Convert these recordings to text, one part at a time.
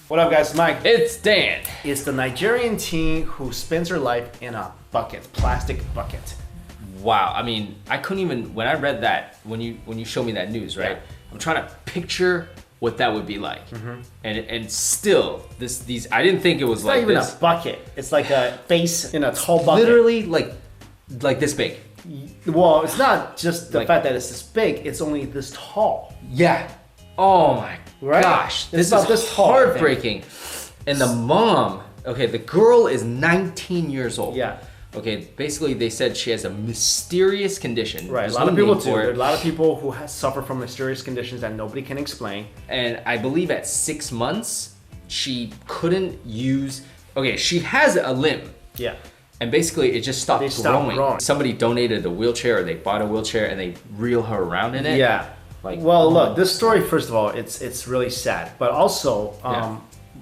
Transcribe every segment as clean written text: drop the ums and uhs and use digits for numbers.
What up, guys? Mike. It's Dan. It's the Nigerian teen who spends her life in a bucket, plastic bucket. Wow. I mean, I couldn't even, when I read that, when you showed me that news, right? Yeah. I'm trying to picture what that would be like. And still, these I didn't think it was It's like not even this. a bucket. It's like a face in a tall bucket. Literally like this big. Well, it's not just the Like- fact that it's this big. It's only this tall. Yeah. Oh my Right? gosh. It's This about is this tall, I think. heartbreaking. And the mom, okay, the girl is 19 years old. Yeah. Okay, basically they said she has a mysterious condition. Right. There's A lot no of people name do. for There are it. a lot of people who suffer from mysterious conditions that nobody can explain. And I believe at 6 months, she couldn't use, okay, she has a limb. Yeah. And basically it just stopped, They stopped growing. Somebody donated a wheelchair or they bought a wheelchair and they reel her around in it. Yeah. Like, well, look, this story, first of all, it's really sad. But also, Yeah.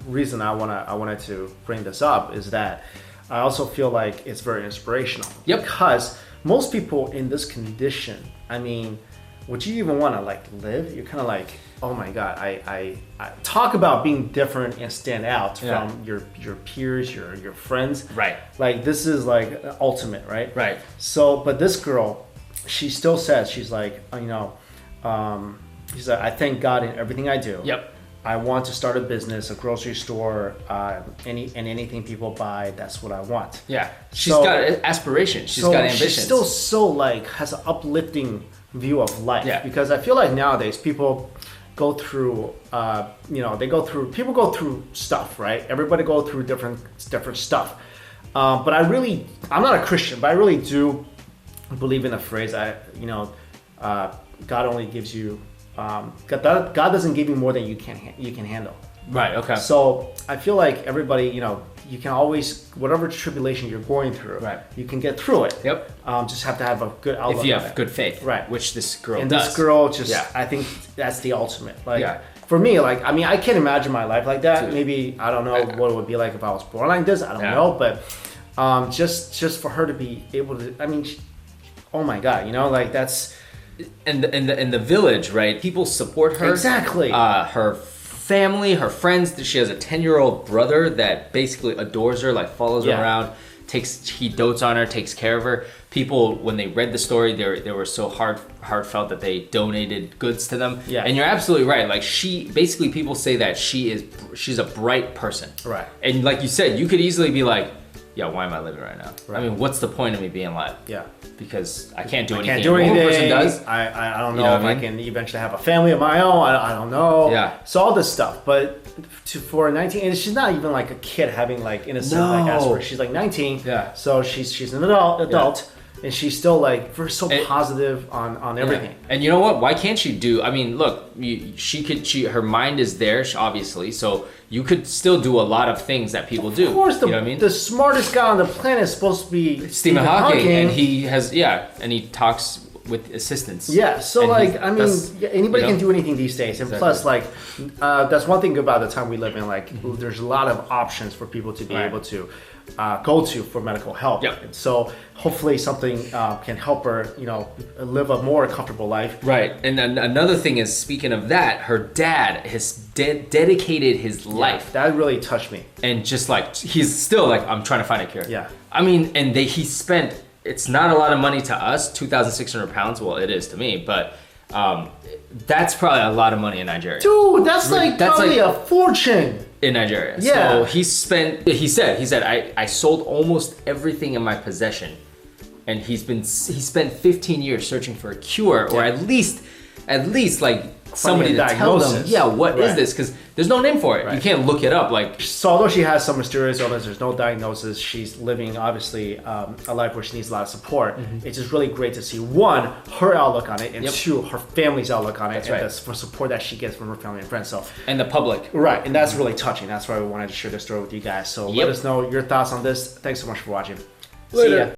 reason I wanted to bring this up is that I also feel like it's very inspirational. Yep. Because most people in this condition, I mean, would you even want to like live? You're kind of like, oh my God, I talk about being different and stand out Yeah. from your peers, your friends. Right. Like this is like ultimate, right? Right. So, but this girl, she still says, she's like, she's like, I thank God in everything I do. Yep. I want to start a business, a grocery store, anything people buy. That's what I want. Yeah. She's So- got aspirations. She's got ambitions. She's still so like has an uplifting view of life. Yeah. Because I feel like nowadays people go through, people go through stuff, right? Everybody go through different stuff. But I'm not a Christian, but I really do believe in the phrase. God only gives you. God doesn't give you more than you can handle. Right, okay. So I feel like everybody, you can always, whatever tribulation you're going through, Right. you can get through it. Yep. Just have to have a good outlook. If you on have it. good faith. Right. Which this girl And does. this girl just, Yeah. I think that's the ultimate. Like Yeah. for me, like, I mean, I can't imagine my life like that. Dude. Maybe, I don't know what it would be like if I was born like this. I don't Yeah. know. But just for her to be able to, I mean, oh my God, like that's. in the village, right? People support her. Exactly. Her family, her friends. She has a 10-year-old brother that basically adores her, like follows Yeah. her around. He dotes on her, takes care of her. People, when they read the story, they were so heartfelt that they donated goods to them. Yeah. And you're absolutely right. Like basically people say that she's a bright person. Right. And like you said, you could easily be like, yeah, why am I living right now? Right. I mean, what's the point of me being alive? Yeah. Because I can't do anything. Can't do A normal anything. person does. I don't know You know if what I I mean? can eventually have a family of my own. I don't know. Yeah. So all this stuff, but for a 19, and she's not even like a kid having like innocent like No. aspirations. She's like 19. Yeah. So she's an adult, and she's still like very so positive on everything. Yeah. And you know what? Why can't she do? I mean, look, her mind is there, obviously. So you could still do a lot of things that people do. Of course, you know what I mean? the smartest guy on the planet is supposed to be Stephen Hawking, and he talks with assistants. Yeah, so And like, I mean, that's- anybody you know? can do anything these days. And plus, like, that's one thing about the time we live in. Like, there's a lot of options for people to be Right. able to go to for medical help. Yep. And so hopefully something can help her, live a more comfortable life. Right. And then another thing is, speaking of that, her dad has dedicated his life. That really touched me. And just like, he's still like, I'm trying to find a cure. Yeah. I mean, and he spent, it's not a lot of money to us, 2,600 pounds. Well, it is to me, but that's probably a lot of money in Nigeria. Dude, that's probably like- a fortune. In Nigeria. Yeah. So he said, I sold almost everything in my possession. And he spent 15 years searching for a cure, or at least like somebody to tell them, diagnosis. what is Right. this? Because there's no name for it. Right. You can't look it up. Like, So although she has some mysterious illness, there's no diagnosis. She's living obviously a life where she needs a lot of support. It's just really great to see one, her outlook on it, and Yep. two, her family's outlook on it, That's and right. the support that she gets from her family and friends. So and the public. right, and that's really touching. That's why we wanted to share this story with you guys. So let Yep. us know your thoughts on this. Thanks so much for watching. Later. See ya.